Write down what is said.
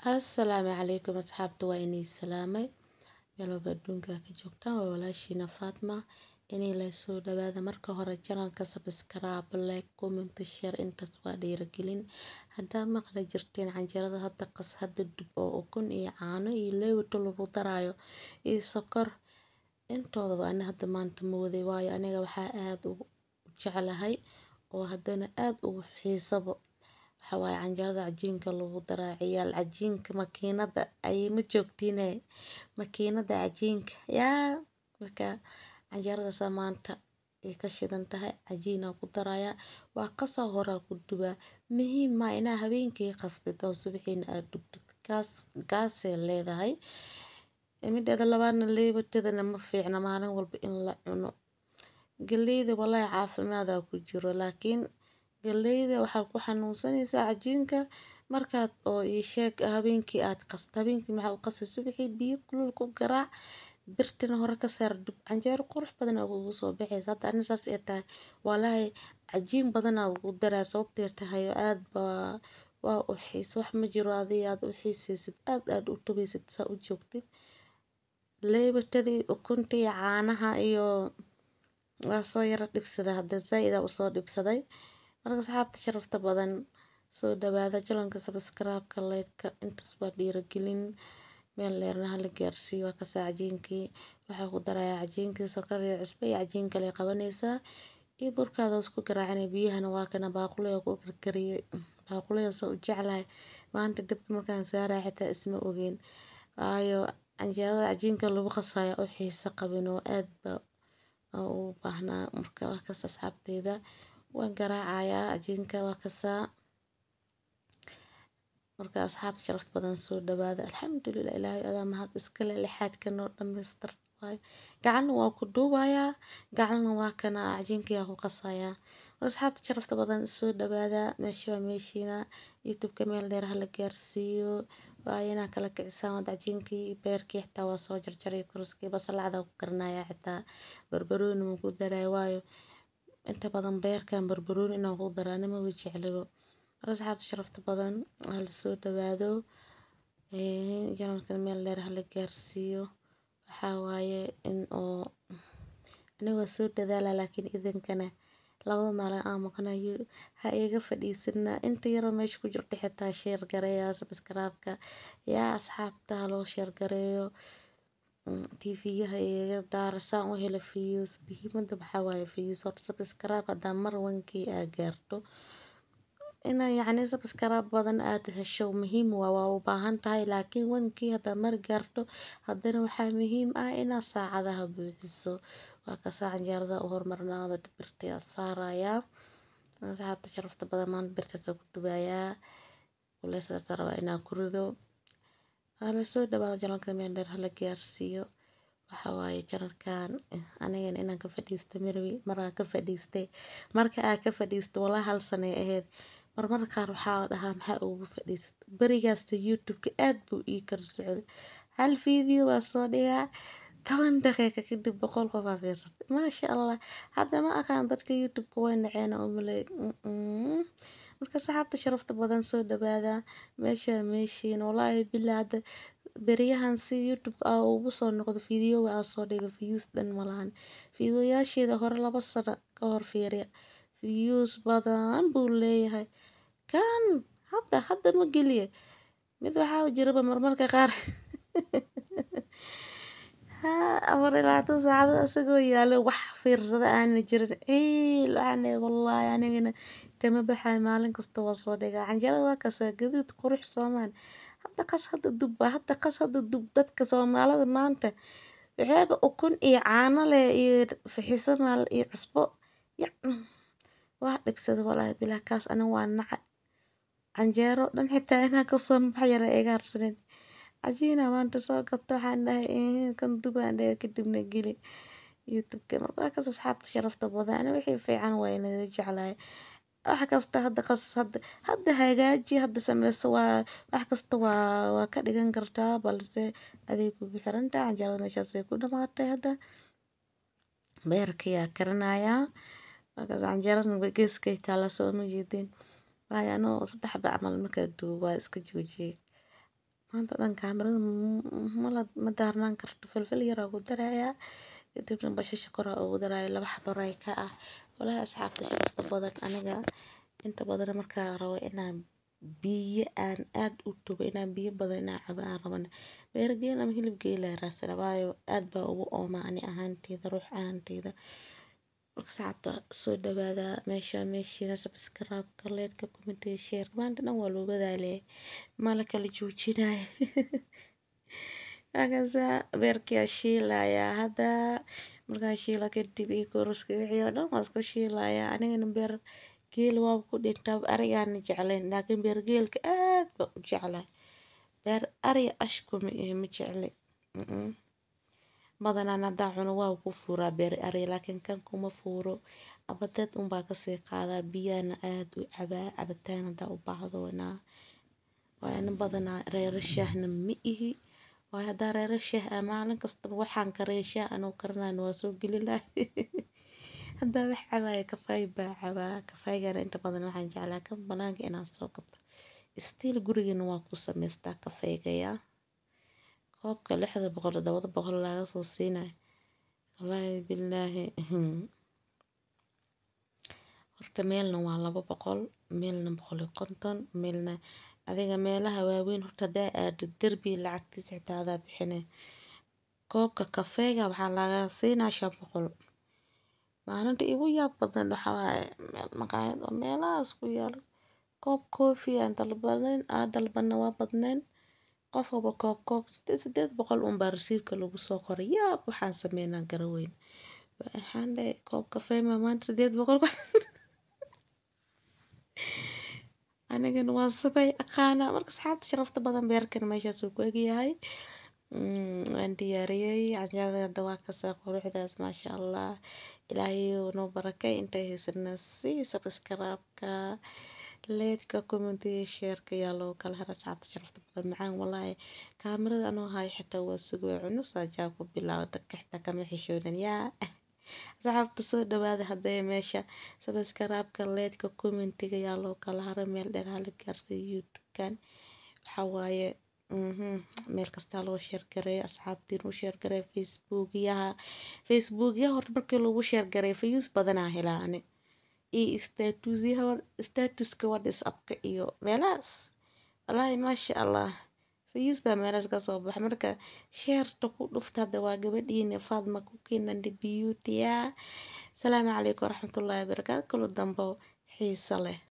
Asalaamu calaykum asxaabta waa inay salaamay meel walba adduunka ka joogtaan waa walaashiina Faatma inay la soo dhawaada marka hore channelka subscribe like comment share intaas waa dhiirigelin haddaa maqla jirteen canjeerada hadda qas hadda dub oo ukun iyo caano iyo leewito lagu daraayo iyo sokor intoodaba ana hadda maanta mooday waayo aniga waxaa aad u jeclahay oo haddana aad ugu xiisabo waxawaaye canjeerada cajiinka lagu daraa ciyaal cajiinka makiinada ayay ma joogtiine makiinada cajiinka yaa marka canjeeradaasa maanta ay ka shidan tahay cajiinaa ku daraya waa qasa horaa ku dubaa muhiim maa inaa habeenkii qastid oo subaxiina aad dubtid gaasay leedahay mideeda labaadna leebatadana ma fiicna maalin walba in la cuno galeyda walaahi caafimaada ku jiro laakiin galeyda waxaa ku xanuunsanaysaa cajiinka markaad oo ii sheeg habeenkii aad qasto habeenkii maxaa u qasay subaxii biyo kulul ku garaac birtina hore ka saar dub canjeero qurux badan oo ugu soo baxaysa hadda ani saas ay tahay walaahi cajiin badan aa ugu daraa sababtay tahay aad waa u xiis wax ma jiro adii aad u xiisaysid aad u tubaysid saa u joogtid leebatadii ukunta iyo caanaha iyo waa soo yara dhibsaday hadda zaaid aa usoo dhibsaday marka asxaabta sharafta badan soo dhawaada jalanka subscribe-ka like-ka intaas waa dhiirigelin meel dheerna hala gaarsiiyo waa kasaa cajiinkii waxaa ku darayaa cajiinkii sokor iyo cusbo iyo cajiin kale qabanaysaa iyo burkaada isku garaacanay biyahana waa kana baaquliga ku karkariyay baaquliga soo u jeclahay maanta dabka markaan saaray xitaa isma ogeyn waayo canjeerada cajiinka lagu qasayo oo xiisa qabin oo aad baa u baahnaa marka waa kas asxaabteyda waan garaacayaa cajiinka waa kasaa marka asxaabta sharafta badan soo dhawaada alxamdulilah ilaahay adaa mahad iskale lixaadka noo dhamaystir waayo gacanna waa ku duubayaa gacanna waa kana cajiinkayaa ku qasayaa asxaabta sharafta badan soo dhawaada meesha waa meeshiina youtube-ka meel dheer hala gaarsiiyo waayo inaa kala kicisaan wad cajiinkii beerkii xitaa waa soo jarjaray kuraskii basalacda ku karinayaa xitaa barbarooni ma ku daray waayo inta badan beerkan barbarooni inaan ku daraa nima way jeclabo asxaabta sharafta badan hala soo dhawaado janalka meel dheer hala gaarsiiyo waxaa waaye in oo aniga soo dadaala laakiin idinkana laba maalin aan maqnayo ha iga fadhiisana inta yaroo meesha ku jirta xitaa sheer gareeya subscribe-ka yaa asxaabta loo sheer gareeyo tv-yaha iga daarasaan u helo views muhiimada waxaa waaye views horta subscribe hadaa mar wankii aa gaarto ina yacni subscribe badan aad hesho muhiim waa u baahan tahay laakiin wankii hadaa mar gaarto haddana waxaa muhiim ah inaa saacadaha buuxiso waa kasaa canjeerada u hormarnaaba birta saarayaa asxaabta sharafta badan maanta birtaas ku dubayaa kuleysaas rabaa inaa ku rido hala soo dhawaado janalka meel dheer hala gaarsiiyo waxaa waaye janalkan anigana inaan ka fadhiisto marwi markaa ka fadhiistay marka aa ka fadhiisto walaa hal sanay ahayd marmar qaar waxaa dhahaa maxaa ugu fadhiisat berigaasta youtube-ka aad buu ii kala socday hal video waa soo dhigaa 10 daqiiqo kadib 100 qof aa fiirsatay maasha allah hadda ma aqaan dadka youtube-ka way naceena u malay marka saxaabta sharafta badan soo dhawaada meesha meeshiin walaahi bilaa hadda beryahan si youtube aa ugu soo noqdo video aa soo dhigo views dhan malahan videoyaasheeda hore 2 sano ka hor fiiriya views badan buu leeyahay kan hadda ma geliye mid waxaa jiraba marmarka qaar afar iyo labaatan saacadood isagoo yaalo wax fiirsada aana jirin ciil waxaan wallaahi anigana kama baxay maalin kasta waa soo dhigaa canjeerada waa kasaa gaduud qurux soomaan hadda qas hadda dub dadka soomaalida maanta waxaaba ukun iyo caano leh iyo fixiso maal iyo cusbo waa dhibsada wallaahi bilaa kaas aniga waa naca canjeero dhan xitaa inaan kasoo maxyara iga harsanin cajiina maanta soo gato waxaan dhahay kan dubaan dhahay kadibna geli youtube-ka markaa kas asxaabta sharafta badan ani wixii fiican waa inala jeclahay wax kasta hadda qas hadda hagaaji hadda sameyso waa wax kasta waa ka dhigan kartaa balse aday kugu xirantahay canjeerada meeshaasay ku dhamaatay hadda beerkiyaa karinayaa markaas canjeerada geeskay taala soo ma jeedin waayo anoo 3 xabo camal markaa duubo waa iska joojiyay maanta dhan kaamirada ma daarnaan karto filfil yar ugu darayaa kadibna bashasha kor ugu daraya 2 xabo rayka ah walahi asxaabta sharafta badan aniga inta badan markaa rabo inaan biyo aan aad u tubo inaan biyo badan inaan cabo aan rabana beer geel ama hilib geel aan raadsana waayo aad baa ugu ooma ani ahaanteyda ruux ahaanteyda marka asxaabta soo dhawaada meeshiina subscribe-ka like-ka comment share maanta dhan waa loo wadaale mala kala joojinayo agasa beerkii shiilaya hadda markaa shiila kadib iyo koroska wixii oo dhan waa isku shiilaya anigana beer geel waa ku dhintaa arigaan jeclayn laakiin beer geelka aad baa u jeclaa beer ari ashkuma ma jeclay badanaan haddaa cuno waa ku fuuraa beer ari laakiin kan kuma fuuro abadeed unbaa kasii qaadaa biyana aad u cabaa cabitaan haddaa u baahdoona waana badanaa reero shaahna ma ihi waayo haddaa reero shaah maalin kastaba waxaan kariya shaah anuu karinayna waa soo geli lahay haddaa wax cabaya kafay baa cabaa kafaygana inta badan waxaan jeclaa kan banaanka inaan soo gato stiil gurigana waa ku samaystaa kafeygaya koobka 600 700 laga soo siinayo wallaahi billaahi horta meelna waa 200 meelna 150 meelna adiga meelaha waaweyn horta hadaa aado derbi lacagtiisa xitaa adaa bixinay koobka kafeega waxaa laga siinaa 500 maalinta igu yaab badan waxaa waaye maqaayad oo meelahaas ku yaalo koob koofi aan dalbana waa badneen qof walba koob 800 unbaa rasiidka lagu soo qoray yaab waxaan sameynaa garaweyn waxaan dhahay koob kafee ma maanta 800 anigana waa sabay aqaana marka asxaabta sharafta badan beerkan meeshaas uu ku egyahay waan diyaariyey canjeerada waa kasoo quruxdaas maasha allah ilaahay noo barakay intay haysana si subscribe-ka like-ka comment-iga share-ka yaa loo kala hara asxaabta sharafta badan macaan wallahi kaamirada anoo hayo xitaa waa sugay cunus ajaa ku bilaabo dadka xitaa kama xishoonan yaa asxaabta soo dhawaada hadday meesha subscribe-ka like-ka comment-iga yaa loo kala hara meel dheer hala gaarsiiyo youtube-kan waxaa waaye meel kasta loo share gareeyo asxaabtiin u share gareeyo facebook-yaha horta markii lagu share gareeyo views badanaa helaa ani iyo statuska whatsapp-ka iyo meelahaas wallaahi maasha allah views baa meelahaas ka soo baxa marka share-ta ku dhufta hadda waa gabadhiina Faatma Cooking and Beauty salaamu calaykum waraxmatullaahi wabarakaatu kula dambo xiiso leh